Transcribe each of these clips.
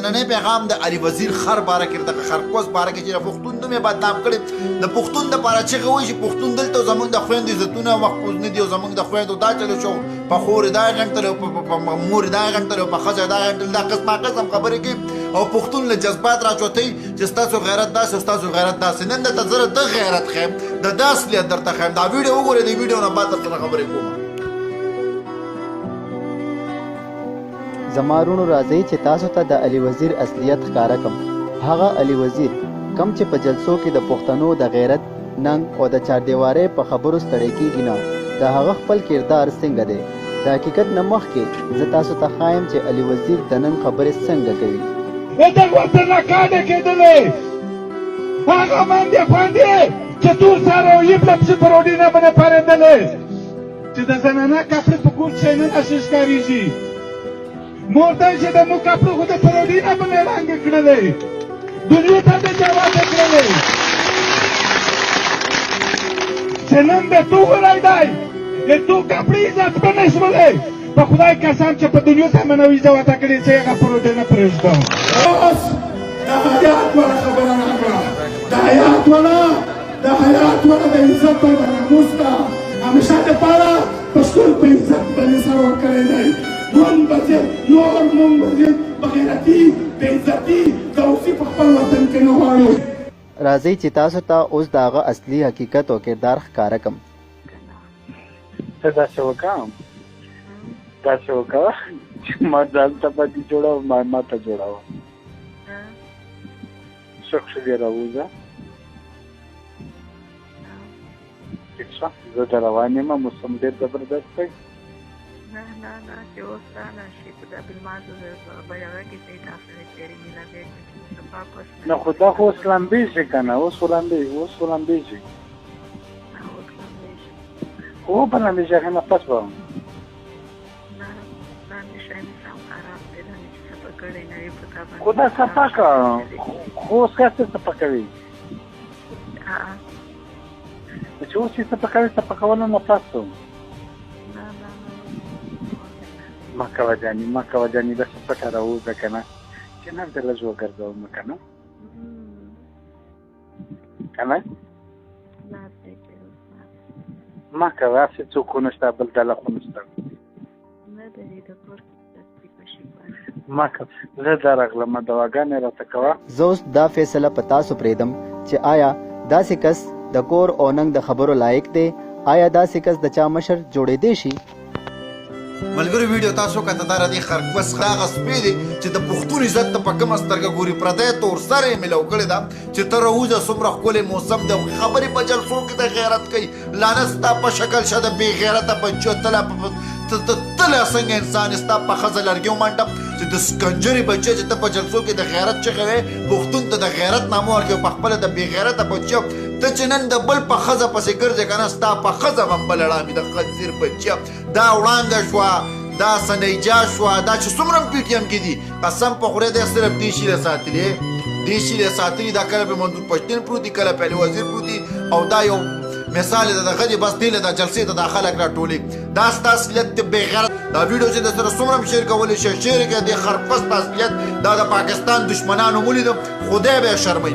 نننې پیغام د علي وزیر خر باره کې د خرکوس باره کې چې د پښتون نوم یې بدنام کړی د پښتون دپاره چغې وایي چې پښتون دلته زموږ د خویندو عزتونه محفوظ نه دي او زموږ د خویندو دا چلو شو په خور یې دا غږ تللی په مور یې دا غږ تللی په ښځه یې دا غږ تللی دا قسم خبرې کوي او پښتون له جذبات راچوتی چې ستاسو غیرت داسې او ستاسو غیرت داسې نن درته زه د غیرت ښیم د ده اصلیت درته ښیم دا ویډیو وګورئ د ویډیو نه بعد درته خبرې کوم زما وروڼو راځئ چې تاسو ته د علي وزیر اصلیت ښکاره کړم هغه علي وزیر کم چې په جلسو کې د پښتنو د غیرت ننګ او د چاردیوارۍ په خبرو ستړی کیږي نه د هغه خپل کردار څنګه دی د حقیقت نه مخکې زه تاسو ته ښایم چې علي وزیر د نن خبرې څنګه کوي د وطن نه کاڼې کېدلې هغه باندې خوندې چې تور سره او یې پلپسې په روډۍ نه باندې پارېدلې چې د زنانه کپړې په کور کښې نن اسې ښکارېږي مور ته چې د مو کپړې خو د په روډۍ نه باندې ړنګې کړلې دنیا ته دې جوابې کړلې چې نن د تو ولی دی د تو کپړې عزتمنې شولې په خدای قسم چې په دنیا ته منوي زه ورته کړې چې هغه په روډۍ نه پرېږدم اوس د حیات والا خبره راغله د حیات والا د عزت او د ناموس ته همیشه دپاره پښتون په عزت باندې سر ورکړی دی مونږ به نور مونږ به بغیرتي بېعزتي دوسي په خپل وطن کې نه غواړو راځئ چې تاسو ته اوس د هغه اصلي حقیقت او کردار ښکاره کړم ته داسې وکړم چې ما ځان ته پاتې جوړوه ما ته جوړوه څوک شو بیا راوځه ټیک شه زه د روان یم موسم ډېر زبردست دی نه چې اوس را نه شي په دا بالمازو به هغه کې چې دا سره تېرې میله دی نه خو دا خو اوس لمبېږي که نه اوس خو لمبېږي خو به لمبېږي هغې نه پس به خو دا صفا که خو اوس هسې صفا کوي چې اوس یې صفا کوي صفا کولو نه پس و مه کوه جانې داسې پټه راوځه که نه چې نه دې لږ وګرځوم که نه مه کوه هسې څوک خو نشته بل ډله خو نشته مه کوه زه درغلم دواګانې راته کوه زه اوس دا فیصله په تاسو پرېږدم چې آیا داسې کس د کور او ننګ د خبرو لایق دی آیا داسې کس د چا مشر جوړېدی شي ملګرو ویډیو تاسو کته دا ردی خرګوس هغه سپی دی چې د پښتون عزت ته په کومه سترګه ګوري پردی تور سره یې میلاو کړې ده چې ته راوځه څومره ښکلی موسم دی خبرې په جلسو کې د غیرت کوي لعنت ستا په شکل شه د بې غیرته بچو تله څنګه انسان ستا په ښځه لرګي ومنډه چې د سکنجرې بچی چې ته په جلسو کې د غیرت چغې وې پښتون ته د غیرت نامه ورکوي په خپله د بې غیرته بچیو ته چې نن د بل په ښځه پسې ګرځې که نه ستا په ښځه به بله ړامي د خنزیر بچیه دا وړانګه شوه دا سنیجا شوه دا چې څومره پی ټي ایم کې دي قسم په خدای دی صرف دې شي له ساتلي دا کله په منظور پښتون پروت دي کله په علي وزیر پروت دي او دا یو مثال د دغه دی بس دې له دا جلسې ته دا خلک راټولي دا ستا اصلیت د بېغیرت دا ویډیو چې د سره څومره شیر کولی شي شیر کړه د خرپس په اصلیت دا د پاکستان دشمنانو ولیدم خدای به شرموي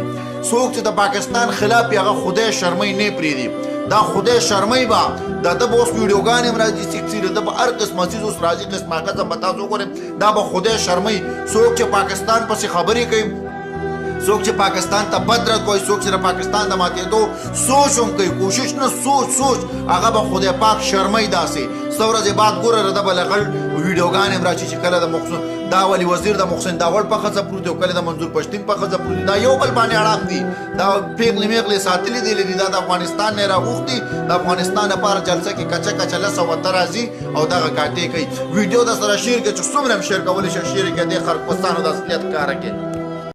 څوک چې د پاکستان خلاف یې هغه خدای شرموي نه پرېږدي دا خدای شرموي به دا د به اوس ویډیوګانې هم راځي سکسي د به هر قسمه څیز اوس راځي قسمه قسم به تاسو وګورئ دا به خدای شرموي څوک چې پاکستان پسې خبرې کوي څوک چې پاکستان ته بد رد کوي څوک چې د پاکستان د ماتېدو سوچ هم کوي کوشش نه سوچ هغه به خدای پاک شرموي داسې څه ورځې بعد ګوره د به لغړ ویډیوګانې هم راشي چې کله د محسن دا ولي وزیر د محسن داول په ښځه پروت دی او کله د منظور پښتین په ښځه پروت دی دا یو بل باندې اړام دي دا پیغلې میغلې ساتلي دي دا د افغانستان نه راغوښتي د افغانستان لپاره جلسه کې کچه لسه وته راځي او دغه کاټې کوي ویډیو د سره شیر کې چې څومره هم شیر کولی شي شیر کې د خرپستانو د اصلیت کاره کې